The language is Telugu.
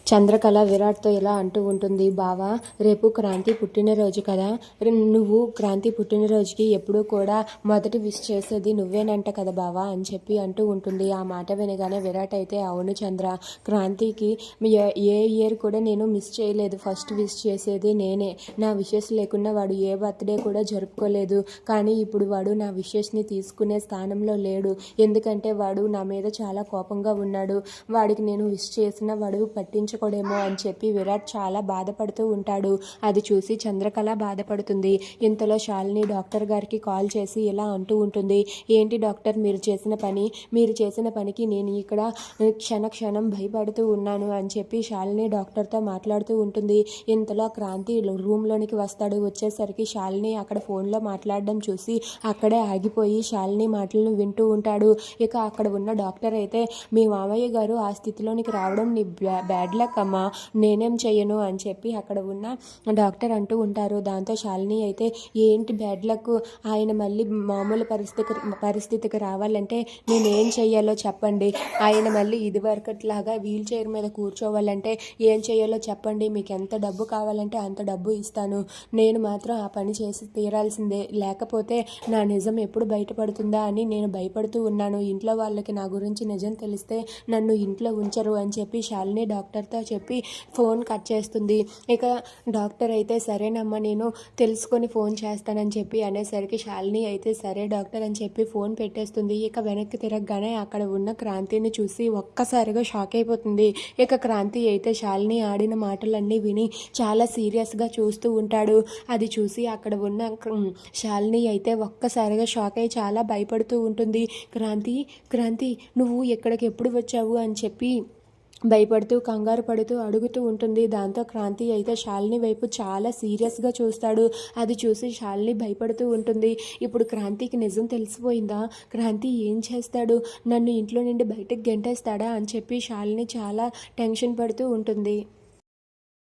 చంద్రకళ విరాట్తో ఇలా అంటూ ఉంటుంది. బావా, రేపు క్రాంతి పుట్టినరోజు కదా, నువ్వు క్రాంతి పుట్టినరోజుకి ఎప్పుడూ కూడా మొదటి విష్ చేసేది నువ్వేనంట కదా బావా అని చెప్పి అంటూ ఉంటుంది. ఆ మాట వినగానే విరాట్ అయితే, అవును చంద్ర, క్రాంతికి ఏ ఇయర్ కూడా నేను మిస్ చేయలేదు, ఫస్ట్ విష్ చేసేది నేనే. నా విషెస్ లేకుండా వాడు ఏ బర్త్డే కూడా జరుపుకోలేదు. కానీ ఇప్పుడు వాడు నా విషెస్ని తీసుకునే స్థానంలో లేడు. ఎందుకంటే వాడు నా మీద చాలా కోపంగా ఉన్నాడు. వాడికి నేను విష్ చేసినా వాడు పట్టించుకోడేమో అని చెప్పి విరాట్ చాలా బాధపడుతూ ఉంటాడు. అది చూసి చంద్రకళ బాధపడుతుంది. ఇంతలో శాలిని డాక్టర్ గారికి కాల్ చేసి ఇలా అంటూ ఉంటుంది. ఏంటి డాక్టర్, మీరు చేసిన పనికి నేను ఇక్కడ క్షణం భయపడుతూ ఉన్నాను అని చెప్పి శాలిని డాక్టర్తో మాట్లాడుతూ ఉంటుంది. ఇంతలో క్రాంతి రూమ్లోనికి వస్తాడు. వచ్చేసరికి శాలిని అక్కడ ఫోన్లో మాట్లాడడం చూసి అక్కడే ఆగిపోయి శాలిని మాటలను వింటూ ఉంటాడు. ఇక అక్కడ ఉన్న డాక్టర్ అయితే, మీ మామయ్య గారు ఆ స్థితిలోనికి రావడం నీ బ్యాడ్ లక్ అమ్మా, నేనేం చెయ్యను అని చెప్పి అక్కడ ఉన్న డాక్టర్ అంటూ ఉంటారు. దాంతో శాలిని అయితే, ఏంటి బ్యాడ్ లక్, ఆయన మళ్ళీ మామూలు పరిస్థితికి రావాలంటే నేనేం చెయ్యాలో చెప్పండి, ఆయన మళ్ళీ ఇదివరకట్లాగా వీల్ చైర్ మీద కూర్చోవాలంటే ఏం చేయాలో చెప్పండి, మీకు ఎంత డబ్బు కావాలంటే అంత డబ్బు ఇస్తాను, నేను మాత్రం ఆ పని చేసి తీరాల్సిందే, లేకపోతే నా నిజం ఎప్పుడు బయటపడుతుందా అని నేను భయపడుతూ ఉన్నాను, ఇంట్లో వాళ్ళకి నా గురించి నిజం తెలిస్తే నన్ను ఇంట్లో ఉంచరు అని చెప్పి శాలిని డాక్టర్తో చెప్పి ఫోన్ కట్ చేస్తుంది. ఇక డాక్టర్ అయితే, సరేనమ్మా నేను తెలుసుకొని ఫోన్ చేస్తానని చెప్పి అనేసరికి శాలిని అయితే సరే డాక్టర్ అని చెప్పి ఫోన్ పెట్టేస్తుంది. ఇక వెనక్కి తిరగగానే అక్కడ ఉన్న క్రాంతిని చూసి ఒక్కసారిగా షాక్ అయిపోతుంది. ఇక క్రాంతి అయితే శాలిని ఆడిన మాటలన్నీ విని చాలా సీరియస్గా చూస్తూ ఉంటాడు. అది చూసి అక్కడ ఉన్న శాలిని అయితే ఒక్కసారిగా షాక్ అయి చాలా భయపడుతూ ఉంటుంది. క్రాంతి నువ్వు ఎక్కడికి ఎప్పుడు వచ్చావు అని చెప్పి భయపడుతూ కంగారు పడుతూ అడుగుతూ ఉంటుంది. దాంతో క్రాంతి అయితే శాలిని వైపు చాలా సీరియస్గా చూస్తాడు. అది చూసి శాలిని భయపడుతూ ఉంటుంది. ఇప్పుడు క్రాంతికి నిజం తెలిసిపోయిందా, క్రాంతి ఏం చేస్తాడు, నన్ను ఇంట్లో నుండి బయటకు గెంటేస్తాడా అని చెప్పి శాలిని చాలా టెన్షన్ పడుతూ ఉంటుంది.